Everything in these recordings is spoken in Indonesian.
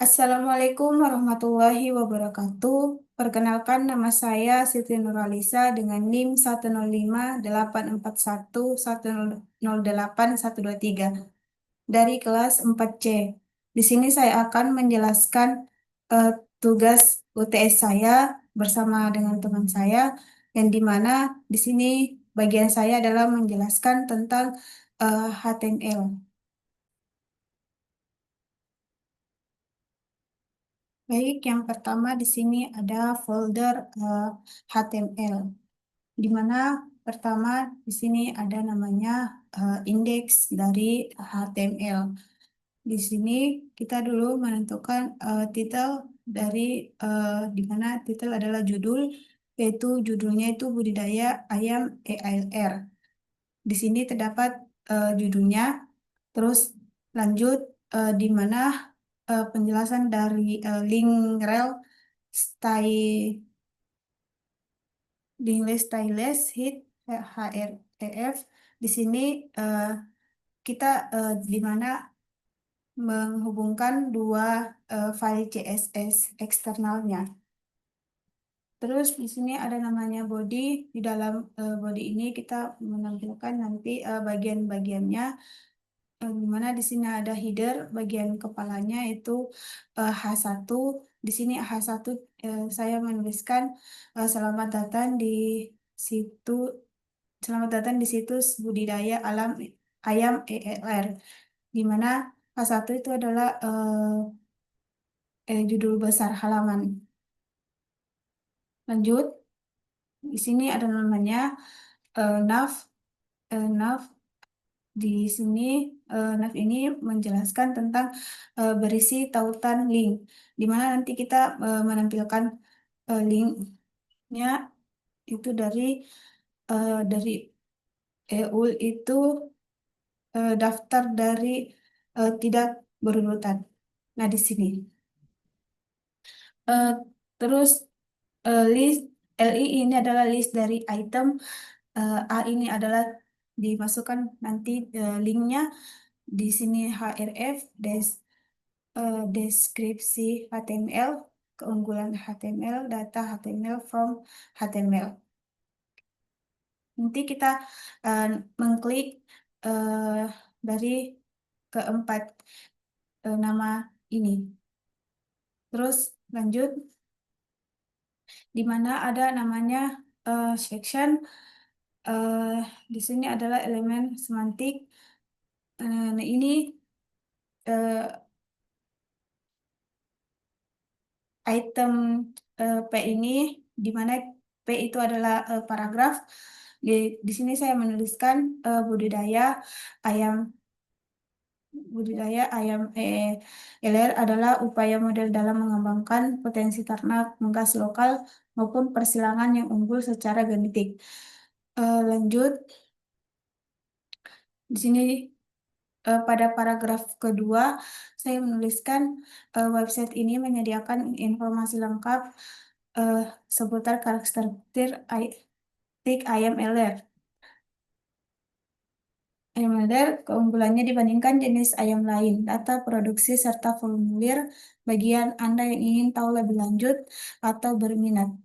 Assalamualaikum warahmatullahi wabarakatuh. Perkenalkan nama saya Siti Nuralisa dengan NIM 105 8411008 123 dari kelas 4C. Di sini saya akan menjelaskan eh, tugas UTS saya bersama dengan teman saya yang di mana di sini bagian saya adalah menjelaskan tentang HTML. Baik, yang pertama di sini ada folder HTML, di mana pertama di sini ada namanya indeks dari HTML. Di sini kita dulu menentukan titel dari di mana titel adalah judul, yaitu judulnya itu budidaya ayam EALR. Di sini terdapat judulnya, terus lanjut di mana penjelasan dari link rel style link styleless hit href. Di sini eh, kita di mana menghubungkan dua file CSS eksternalnya. Terus di sini ada namanya body. Di dalam body ini kita menampilkan nanti bagian-bagiannya. Di mana di sini ada header, bagian kepalanya itu H1. Di sini H1 saya menuliskan selamat datang di situ selamat datang di situs budidaya alam ayam ELR, di mana H1 itu adalah judul besar halaman. Lanjut, di sini ada namanya nav. Nav di sini nav ini menjelaskan tentang berisi tautan link, di mana nanti kita menampilkan linknya itu dari EUL itu daftar dari tidak berurutan. Nah, di sini. Eh, terus list LI ini adalah list dari item. A ini adalah dimasukkan nanti linknya di sini href deskripsi HTML, keunggulan HTML, data HTML from HTML. Nanti kita eh, mengklik eh, dari keempat nama ini. Terus lanjut, di mana ada namanya section. eh, di sini adalah elemen semantik. Nah, ini eh, item P ini, di mana P itu adalah paragraf. Di sini saya menuliskan budidaya ayam budidaya ayam LR adalah upaya model dalam mengembangkan potensi ternak unggas lokal maupun persilangan yang unggul secara genetik. Lanjut, di sini pada paragraf kedua saya menuliskan website ini menyediakan informasi lengkap eh, seputar karakteristik ayam LR. Ayam LR, keunggulannya dibandingkan jenis ayam lain, data produksi serta formulir bagian Anda yang ingin tahu lebih lanjut atau berminat.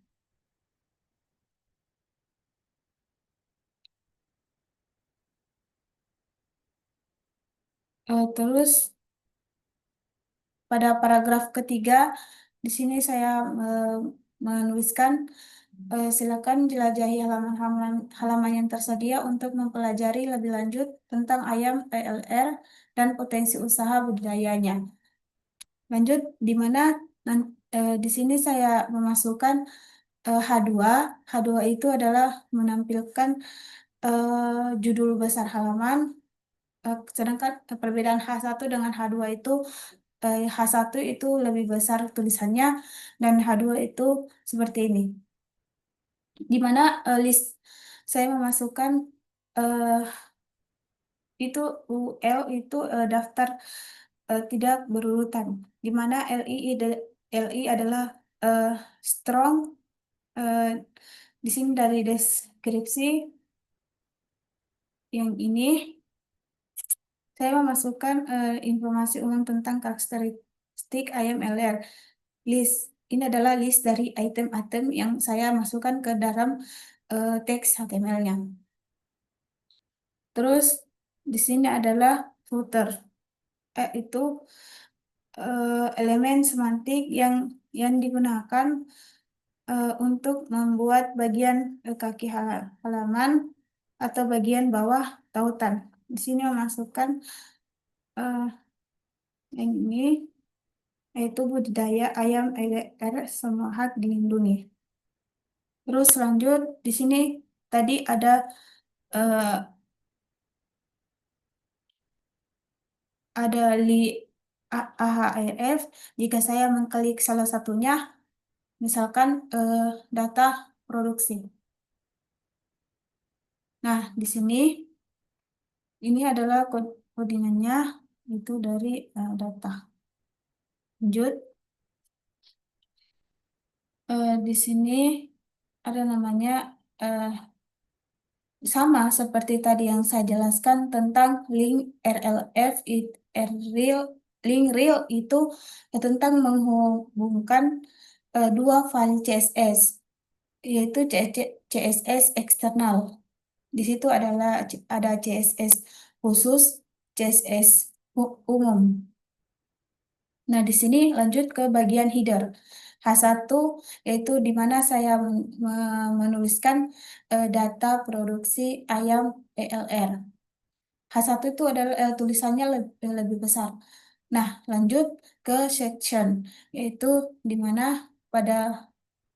Terus pada paragraf ketiga, di sini saya menuliskan silakan jelajahi halaman yang tersedia untuk mempelajari lebih lanjut tentang ayam PLR dan potensi usaha budidayanya. Lanjut, di mana di sini saya memasukkan H2. H2 itu adalah menampilkan judul besar halaman, sedangkan perbedaan H1 dengan H2 itu H1 itu lebih besar tulisannya dan H2 itu seperti ini. Di mana list saya memasukkan eh, itu UL itu daftar tidak berurutan, di mana LI adalah eh, strong. eh, di sini dari deskripsi yang ini saya memasukkan informasi umum tentang karakteristik stick ayam LR. List. Ini adalah list dari item-item yang saya masukkan ke dalam teks HTML-nya. Terus di sini adalah footer. Itu elemen semantik yang digunakan untuk membuat bagian kaki halaman atau bagian bawah tautan. Di sini memasukkan yang ini, yaitu budidaya ayam LR semua hak dilindungi. Terus lanjut di sini tadi eh, ada AHRF. Jika saya mengklik salah satunya, misalkan data produksi. Nah, di sini ini adalah codingannya itu dari data. Lanjut, di sini ada namanya eh, sama seperti tadi yang saya jelaskan tentang link RLF, real, link real itu tentang menghubungkan dua file CSS, yaitu CSS eksternal. Di situ ada CSS khusus, CSS umum. Nah, di sini lanjut ke bagian header. H1 yaitu di mana saya menuliskan data produksi ayam ELR. H1 itu adalah tulisannya lebih besar. Nah, lanjut ke section, yaitu di mana pada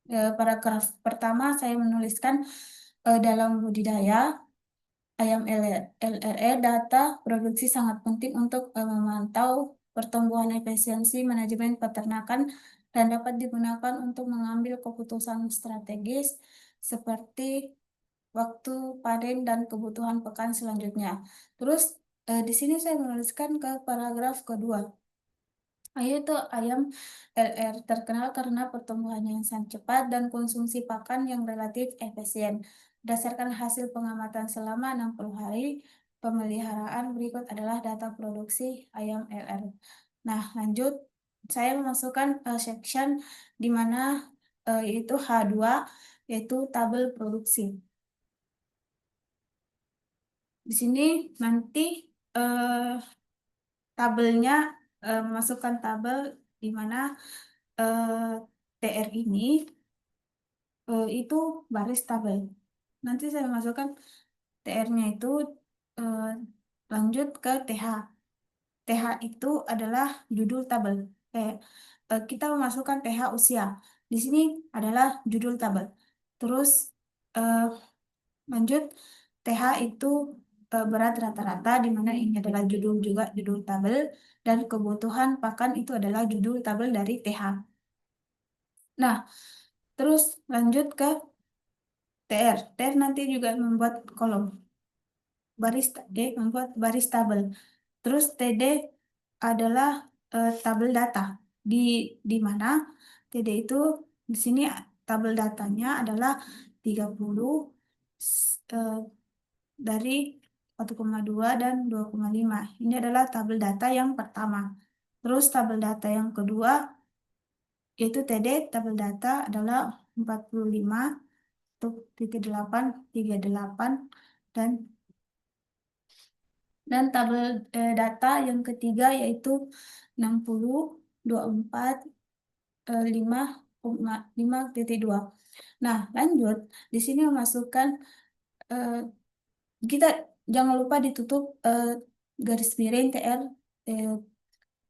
paragraf pertama saya menuliskan dalam budidaya ayam LRE data produksi sangat penting untuk memantau pertumbuhan efisiensi manajemen peternakan dan dapat digunakan untuk mengambil keputusan strategis seperti waktu panen dan kebutuhan pekan selanjutnya. Terus di sini saya menuliskan ke paragraf kedua. Yaitu ayam LR terkenal karena pertumbuhannya yang sangat cepat dan konsumsi pakan yang relatif efisien. Berdasarkan hasil pengamatan selama 60 hari pemeliharaan, berikut adalah data produksi ayam LR. Nah, lanjut saya memasukkan section di mana yaitu H2, yaitu tabel produksi. Di sini nanti eh, tabelnya memasukkan tabel di mana eh, TR ini itu baris tabel. Nanti saya masukkan TR-nya itu eh, lanjut ke TH. TH itu adalah judul tabel. Eh, kita memasukkan TH usia. Di sini adalah judul tabel. Terus eh, lanjut TH itu berat rata-rata di mana ini adalah judul juga judul tabel dan kebutuhan pakan itu adalah judul tabel dari TH. Nah, terus lanjut ke TR. TR nanti juga membuat kolom baris membuat baris tabel. Terus TD adalah tabel data di mana TD itu di sini tabel datanya adalah 30 eh, dari 1,2 dan 2,5. Ini adalah tabel data yang pertama. Terus tabel data yang kedua yaitu TD, tabel data adalah 45 untuk 38, 38 dan tabel data yang ketiga yaitu 60, 24, 5, 5,2. Nah, lanjut di sini memasukkan eh, kita jangan lupa ditutup garis miring TR eh,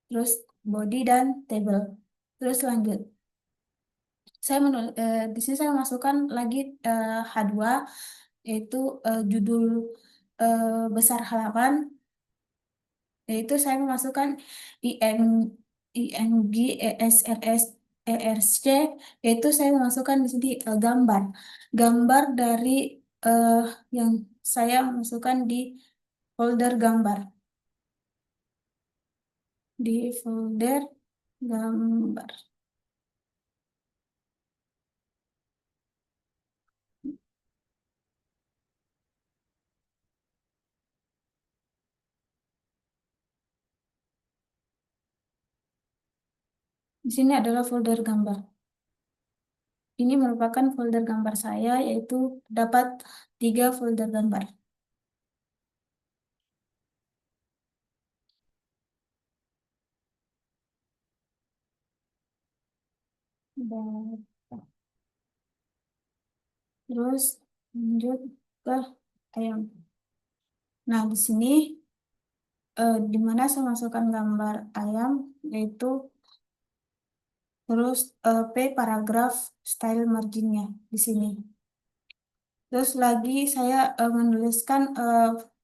terus body dan table. Terus lanjut. Di sini saya masukkan lagi H2 yaitu judul besar halaman, yaitu saya memasukkan IM IMG ESRS ERC, yaitu saya memasukkan di sini gambar dari eh, yang saya masukkan di folder gambar, di folder gambar. Di sini adalah folder gambar. Ini merupakan folder gambar saya, yaitu dapat 3 folder gambar. Dan terus lanjut ke ayam. Nah, di sini di mana saya masukkan gambar ayam, yaitu terus P paragraf style marginnya di sini. Terus lagi saya menuliskan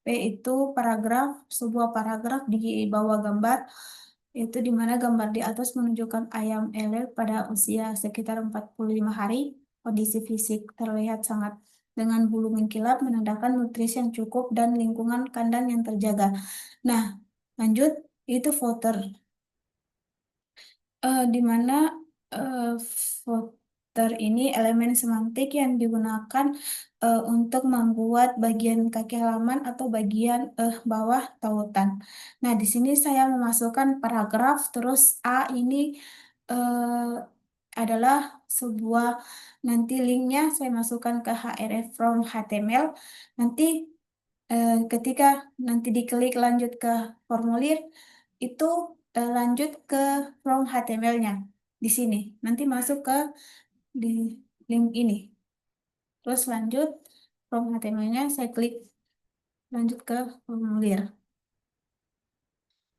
P itu paragraf, sebuah paragraf di bawah gambar, itu di mana gambar di atas menunjukkan ayam elek pada usia sekitar 45 hari. Kondisi fisik terlihat sangat dengan bulu mengkilap, menandakan nutrisi yang cukup dan lingkungan kandang yang terjaga. Nah, lanjut, itu footer. Di mana eh, footer ini elemen semantik yang digunakan untuk membuat bagian kaki halaman atau bagian bawah tautan. Nah, di sini saya memasukkan paragraf, terus A ini adalah sebuah, nanti linknya saya masukkan ke href from HTML. Nanti ketika nanti diklik lanjut ke formulir, itu lanjut ke from HTML-nya di sini. Nanti masuk ke di link ini. Terus lanjut from HTML-nya saya klik lanjut ke formulir.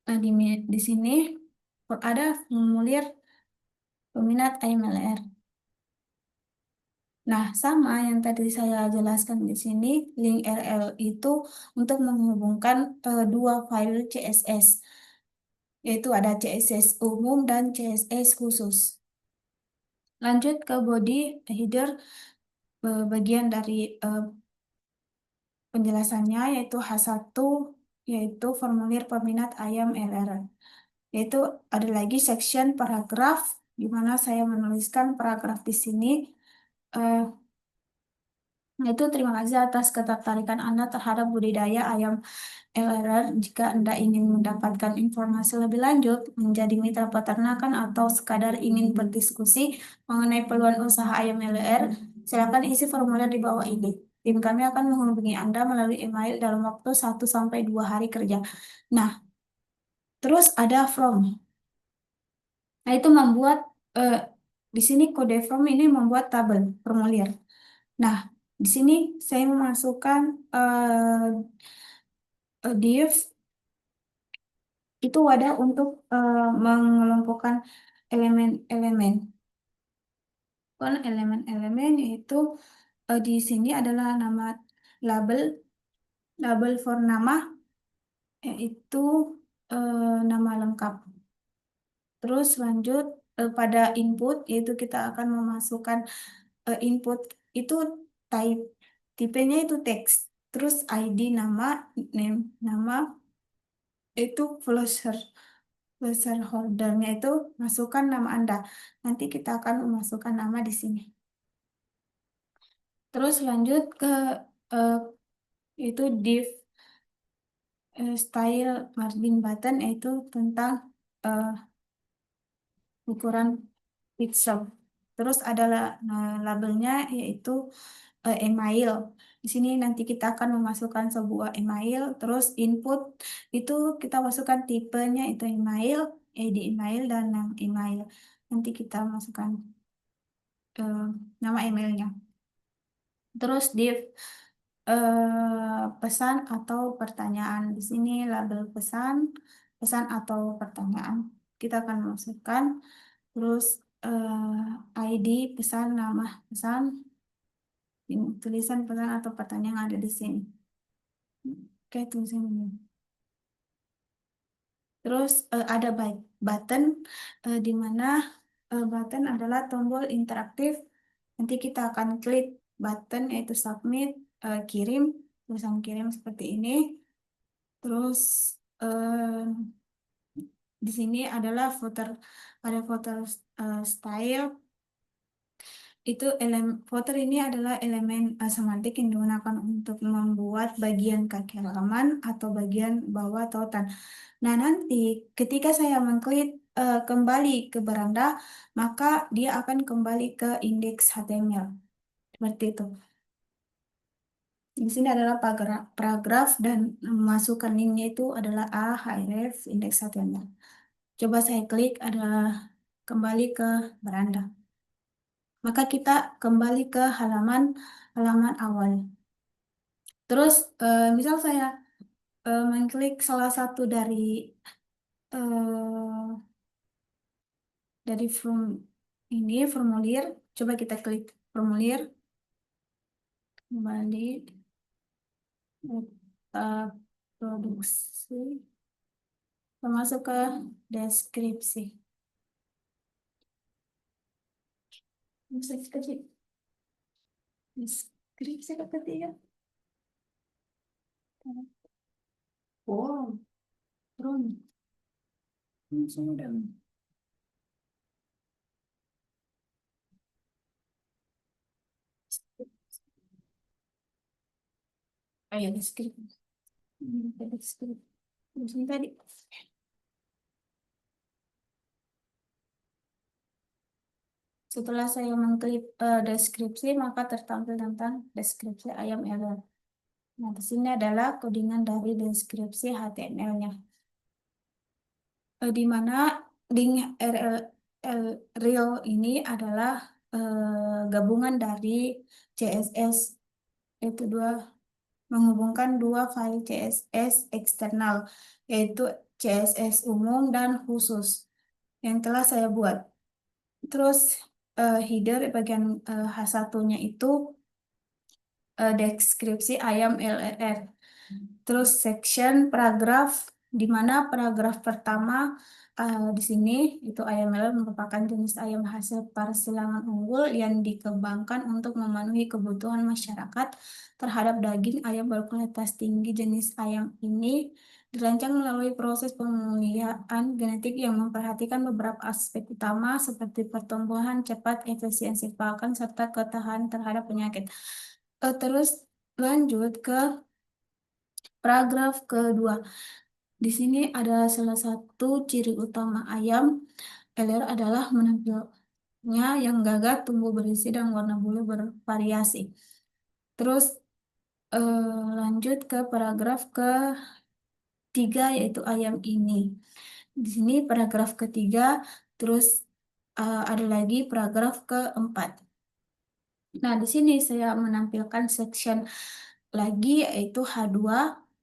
Nah, di sini ada formulir peminat IMLR. Nah, sama yang tadi saya jelaskan di sini, link RL itu untuk menghubungkan 2 file CSS, yaitu ada CSS umum dan CSS khusus. Lanjut ke body header, bagian dari penjelasannya, yaitu H1, yaitu formulir peminat ayam LR. Yaitu ada lagi section paragraf, di mana saya menuliskan paragraf di sini. eh, Itu terima kasih atas ketertarikan Anda terhadap budidaya ayam LRR. Jika Anda ingin mendapatkan informasi lebih lanjut, menjadi mitra peternakan, atau sekadar ingin berdiskusi mengenai peluang usaha ayam LRR, silakan isi formulir di bawah ini. Tim kami akan menghubungi Anda melalui email dalam waktu 1 sampai 2 hari kerja. Nah, terus ada from. Nah, itu membuat eh, di sini kode from ini membuat tabel formulir. Nah, di sini saya memasukkan div itu wadah untuk mengelompokkan elemen-elemen. Kan elemen-elemen yaitu di sini adalah nama label, label for nama, yaitu nama lengkap. Terus lanjut pada input, yaitu kita akan memasukkan input itu type, tipenya itu teks. Terus ID nama, name nama, itu placeholdernya itu masukkan nama Anda. Nanti kita akan memasukkan nama di sini. Terus lanjut ke eh, itu div style margin button, yaitu tentang eh, ukuran pixel. Terus ada labelnya, yaitu email. Di sini nanti kita akan memasukkan sebuah email, terus input itu kita masukkan tipenya itu email, ID email dan nama email. Nanti kita masukkan eh, nama emailnya. Terus div pesan atau pertanyaan. Di sini label pesan, pesan atau pertanyaan. Kita akan masukkan terus ID pesan, nama pesan, tulisan pesan atau pertanyaan yang ada di sini. Oke, tulisan ini. Terus ada button, di mana button adalah tombol interaktif. Nanti kita akan klik button, yaitu submit, kirim, tulisan kirim seperti ini. Terus di sini adalah footer, ada footer style. Itu footer ini adalah elemen semantik yang digunakan untuk membuat bagian kaki halaman atau bagian bawah tautan. Nah, nanti ketika saya mengklik kembali ke beranda, maka dia akan kembali ke indeks HTML. Seperti itu. Di sini adalah paragraf dan masukkan linknya itu adalah a href indeks HTML. Coba saya klik adalah kembali ke beranda. Maka kita kembali ke halaman halaman awal. Terus misal saya mengklik salah satu eh, dari formulir, coba kita klik formulir, kembali eh, produksi, masuk ke deskripsi. Deskripsi, deskripsi ketiga. Wow, turun. Langsung udah. Ayo deskripsi. Deskripsi. Terus ini tadi. Setelah saya mengklik deskripsi, maka tertampil tentang deskripsi ayam error. Nah, di sini adalah codingan dari deskripsi HTML-nya. Di mana link real ini adalah gabungan dari CSS, yaitu menghubungkan dua file CSS eksternal, yaitu CSS umum dan khusus yang telah saya buat. Terus header bagian H1-nya itu deskripsi ayam LLR. Terus section paragraf, di mana paragraf pertama di sini itu ayam lele merupakan jenis ayam hasil persilangan unggul yang dikembangkan untuk memenuhi kebutuhan masyarakat terhadap daging ayam berkualitas tinggi. Jenis ayam ini dirancang melalui proses pemulihan genetik yang memperhatikan beberapa aspek utama seperti pertumbuhan cepat, efisiensi pakan, serta ketahanan terhadap penyakit. Terus lanjut ke paragraf kedua. Di sini ada salah satu ciri utama ayam LR adalah menampilnya yang gagah, tumbuh berisi, dan warna bulu bervariasi. Terus lanjut ke paragraf ketiga yaitu ayam ini. Di sini paragraf ketiga, terus ada lagi paragraf keempat. Nah, di sini saya menampilkan section lagi yaitu H2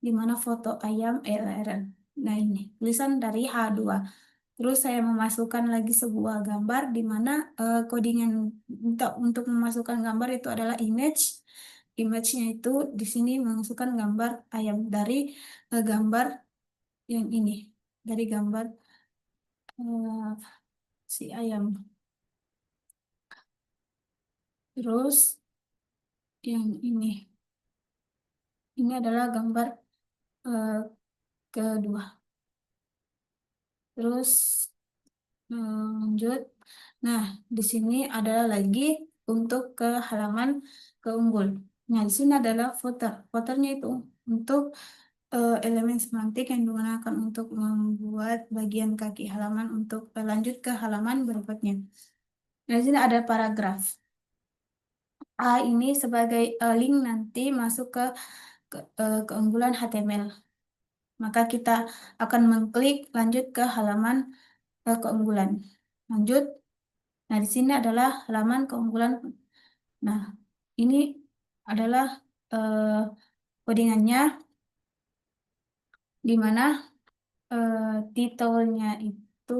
di mana foto ayam LR. Nah, ini tulisan dari H2. Terus saya memasukkan lagi sebuah gambar di mana codingan untuk memasukkan gambar itu adalah image. Image-nya itu di sini memasukkan gambar ayam dari gambar yang ini, dari gambar eh, si ayam. Terus yang ini adalah gambar eh, kedua. Terus lanjut. Nah, di sini adalah lagi untuk ke halaman keunggul. Nah, di sini adalah footer. Footernya itu untuk elemen semantik yang digunakan untuk membuat bagian kaki halaman untuk lanjut ke halaman berikutnya. Nah, di sini ada paragraf. A ini sebagai link nanti masuk ke keunggulan HTML. Maka kita akan mengklik lanjut ke halaman keunggulan. Lanjut. Nah, di sini adalah halaman keunggulan. Nah, ini adalah eh, codingannya di mana titelnya itu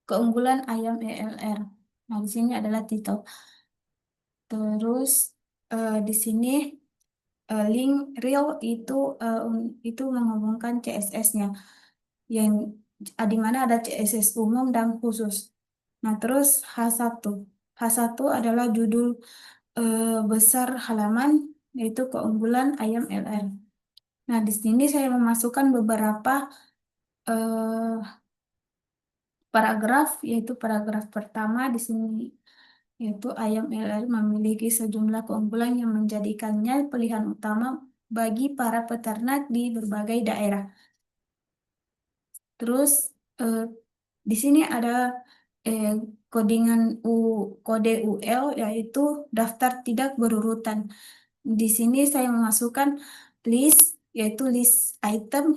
keunggulan ayam ELR. Nah, di sini adalah titel. Terus di sini link real itu menghubungkan CSS-nya yang di mana ada CSS umum dan khusus. Nah, terus H1. H1 adalah judul besar halaman yaitu keunggulan ayam LR. Nah, di sini saya memasukkan beberapa eh, paragraf, yaitu paragraf pertama di sini, yaitu ayam LR memiliki sejumlah keunggulan yang menjadikannya pilihan utama bagi para peternak di berbagai daerah. Terus Di sini ada codingan kode UL yaitu daftar tidak berurutan. Di sini saya memasukkan list yaitu list item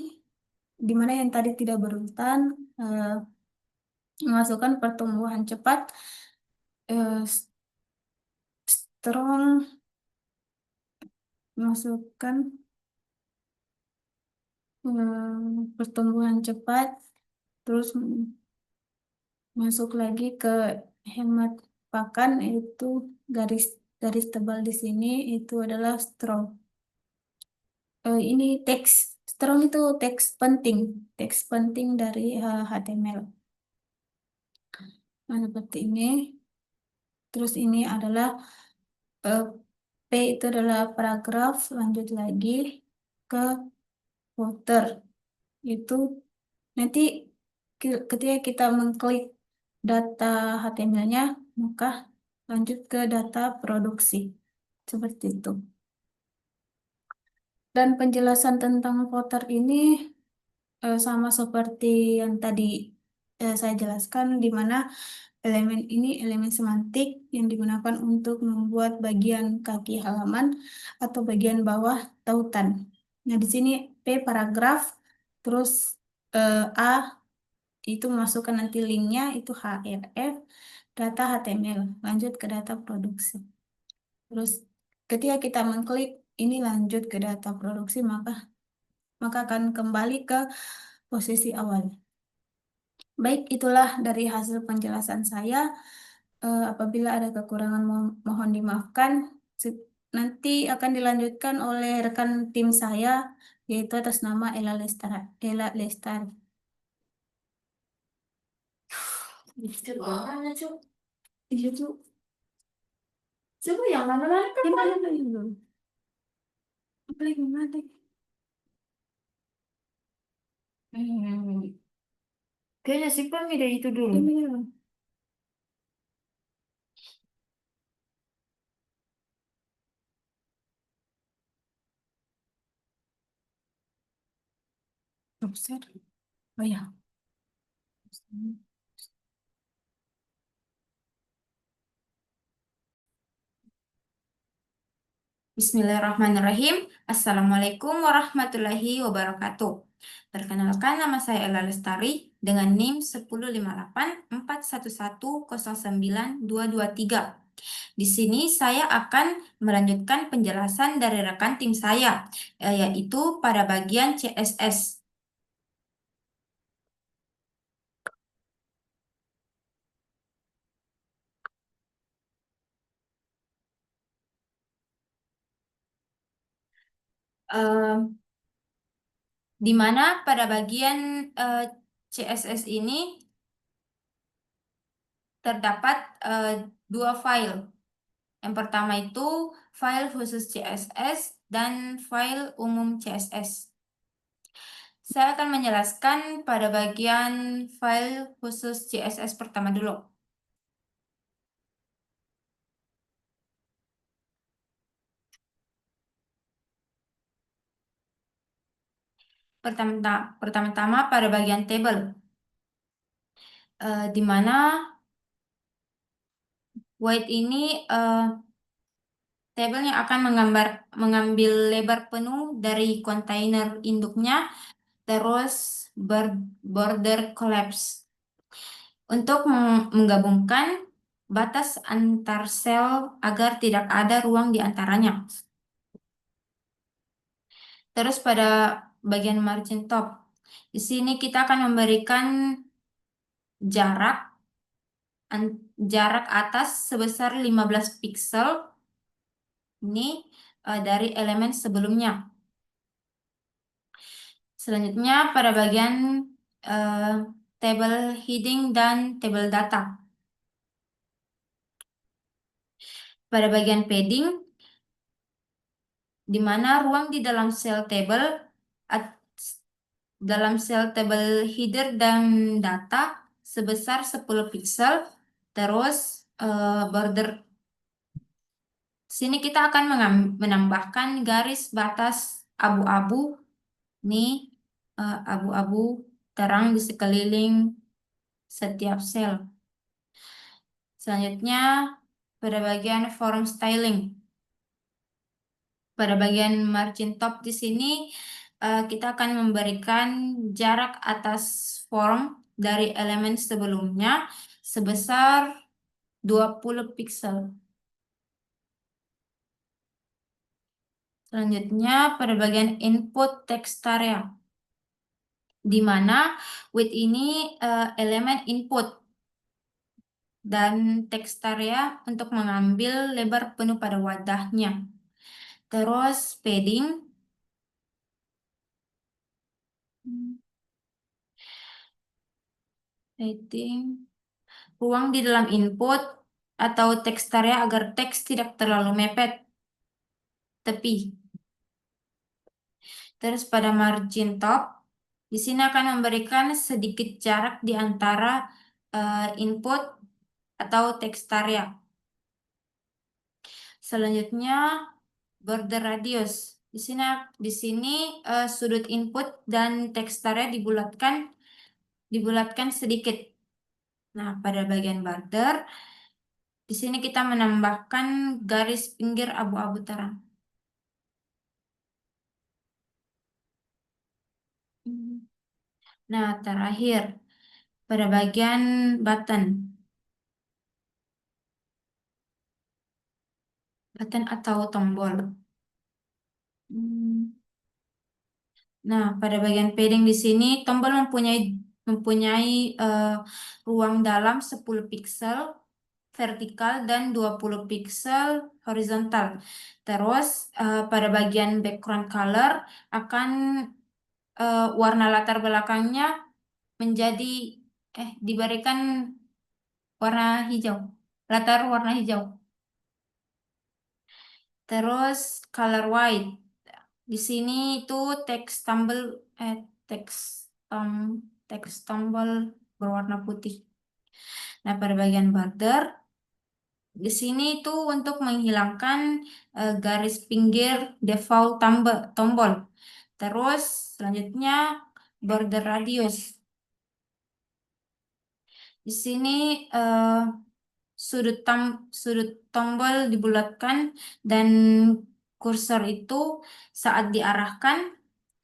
di mana yang tadi tidak berurutan, eh, memasukkan pertumbuhan cepat, eh, strong, masukkan pertumbuhan cepat, terus masuk lagi ke hemat pakan itu garis garis tebal di sini itu adalah strong. Ini teks strong itu teks penting dari HTML. Nah, seperti ini. Terus ini adalah eh, P itu adalah paragraf. Lanjut lagi ke footer. Itu nanti ketika kita mengklik data HTML-nya, maka lanjut ke data produksi. Seperti itu. Dan penjelasan tentang footer ini sama seperti yang tadi saya jelaskan, di mana elemen ini elemen semantik yang digunakan untuk membuat bagian kaki halaman atau bagian bawah tautan. Nah, di sini P paragraf, terus A itu masukkan nanti linknya itu href, data HTML, lanjut ke data produksi. Terus ketika kita mengklik ini lanjut ke data produksi, maka akan kembali ke posisi awal. Baik, itulah dari hasil penjelasan saya. Apabila ada kekurangan mohon dimaafkan. Nanti akan dilanjutkan oleh rekan tim saya, yaitu atas nama Ella Lestari. Ella Lestari. Itu mana, Cuk? Iya, Cuk. Coba yang mana-mana kan? Yang mana dulu? Apa lagi mana? Hmm. Kayaknya sih Pak dari itu dulu. Iya. Lobster. Oh ya. Bismillahirrahmanirrahim. Assalamualaikum warahmatullahi wabarakatuh. Perkenalkan, nama saya Ella Lestari dengan NIM 1058411109223. Di sini saya akan melanjutkan penjelasan dari rekan tim saya, yaitu pada bagian CSS. Di mana pada bagian CSS ini terdapat dua file. Yang pertama itu file khusus CSS dan file umum CSS. Saya akan menjelaskan pada bagian file khusus CSS pertama dulu. Pertama-tama pada bagian table, di mana void ini table yang akan mengambil lebar penuh dari kontainer induknya, terus border collapse untuk menggabungkan batas antar sel agar tidak ada ruang di antaranya. Terus pada bagian margin top, di sini kita akan memberikan jarak atas sebesar 15 pixel ini dari elemen sebelumnya. Selanjutnya pada bagian table heading dan table data. Pada bagian padding, di mana ruang di dalam sel table header dan data sebesar 10 pixel, terus border. Sini kita akan menambahkan garis batas abu-abu, nih abu-abu terang di sekeliling setiap sel. Selanjutnya, pada bagian form styling. Pada bagian margin top di sini, kita akan memberikan jarak atas form dari elemen sebelumnya sebesar 20 pixel. Selanjutnya, pada bagian input text area, di mana width ini elemen input dan text area untuk mengambil lebar penuh pada wadahnya. Terus padding, padding, ruang di dalam input atau text area agar teks tidak terlalu mepet tepi. Terus pada margin top, di sini akan memberikan sedikit jarak di antara input atau text area. Selanjutnya border radius. Di sini sudut input dan text area dibulatkan sedikit. Nah, pada bagian border, di sini kita menambahkan garis pinggir abu-abu terang. Nah, terakhir pada bagian button atau tombol. Nah, pada bagian padding di sini tombol mempunyai ruang dalam 10 pixel vertikal dan 20 pixel horizontal. Terus pada bagian background color akan warna latar belakangnya menjadi diberikan warna hijau, latar warna hijau. Terus color white. Di sini itu teks tombol berwarna putih. Nah, pada bagian border di sini itu untuk menghilangkan garis pinggir default tombol. Terus selanjutnya border radius. Di sini sudut tombol dibulatkan dan kursor itu saat diarahkan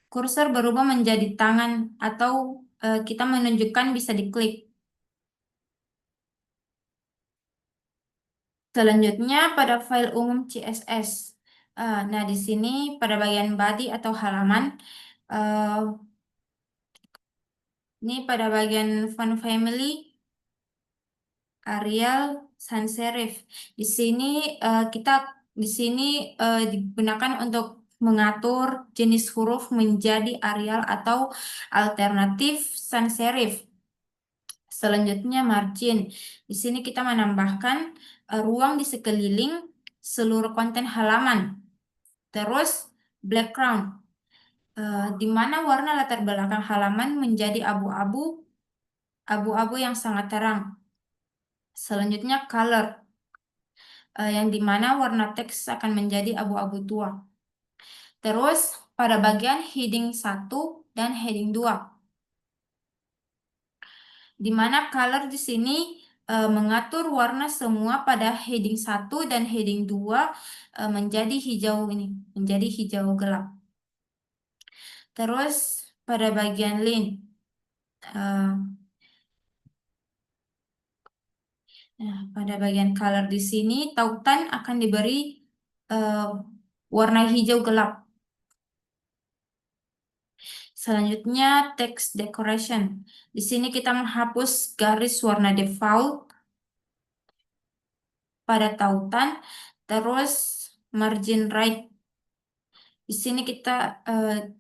kursor berubah menjadi tangan atau kita menunjukkan bisa diklik. Selanjutnya pada file umum CSS. Nah, di sini pada bagian body atau halaman, ini pada bagian font family, Arial, sans serif. Di sini digunakan untuk mengatur jenis huruf menjadi Arial atau alternatif sans serif. Selanjutnya margin. Di sini kita menambahkan ruang di sekeliling seluruh konten halaman. Terus background, di mana warna latar belakang halaman menjadi abu-abu yang sangat terang. Selanjutnya color, yang di mana warna teks akan menjadi abu-abu tua. Terus pada bagian heading 1 dan heading 2. Di mana color di sini mengatur warna semua pada heading 1 dan heading 2 menjadi hijau gelap. Terus pada bagian link, pada bagian color di sini tautan akan diberi warna hijau gelap. Selanjutnya text decoration. Di sini kita menghapus garis warna default pada tautan, terus margin right. Di sini kita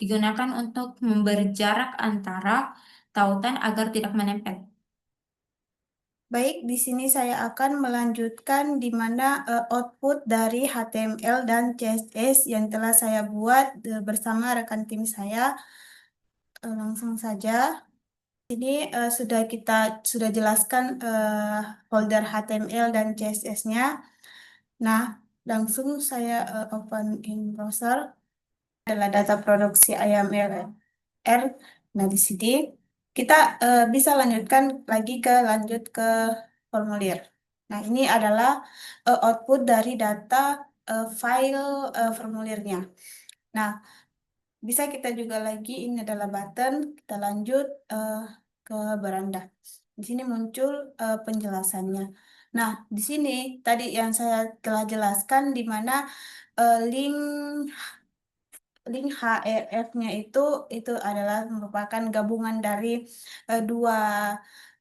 digunakan untuk memberi jarak antara tautan agar tidak menempel. Baik, di sini saya akan melanjutkan di mana output dari HTML dan CSS yang telah saya buat bersama rekan tim saya. Langsung saja. Ini sudah jelaskan folder HTML dan CSS-nya. Nah, langsung saya open in browser. Adalah data produksi ayam R. Nah, di sini kita bisa lanjutkan lagi lanjut ke formulir. Nah, ini adalah output dari data file formulirnya. Nah, bisa kita juga lagi, ini adalah button, kita lanjut ke beranda. Di sini muncul penjelasannya. Nah, di sini tadi yang saya telah jelaskan di mana link link href-nya itu adalah merupakan gabungan dari dua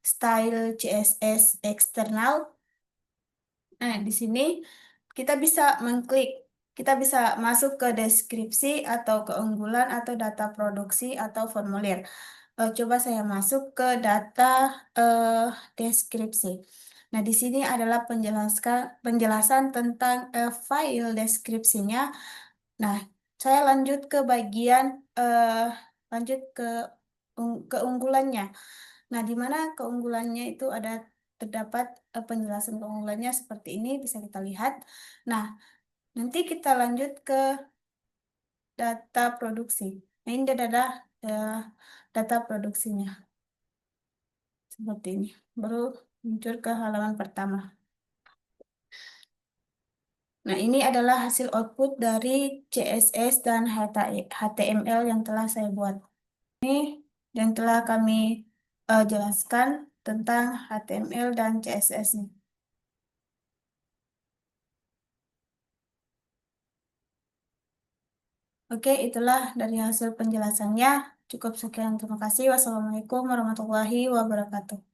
style CSS eksternal. Nah, di sini kita bisa mengklik, kita bisa masuk ke deskripsi atau keunggulan atau data produksi atau formulir. Coba saya masuk ke data eh, deskripsi. Nah, di sini adalah penjelasan tentang file deskripsinya. Nah, saya lanjut ke bagian lanjut ke keunggulannya. Nah, di mana keunggulannya itu ada terdapat penjelasan keunggulannya seperti ini bisa kita lihat. Nah, nanti kita lanjut ke data produksi. Nah, ini adalah eh, data produksinya seperti ini. Baru muncul ke halaman pertama. Nah, ini adalah hasil output dari CSS dan HTML yang telah saya buat. Ini yang telah kami jelaskan tentang HTML dan CSS-nya. Oke, itulah dari hasil penjelasannya. Cukup sekian, terima kasih. Wassalamualaikum warahmatullahi wabarakatuh.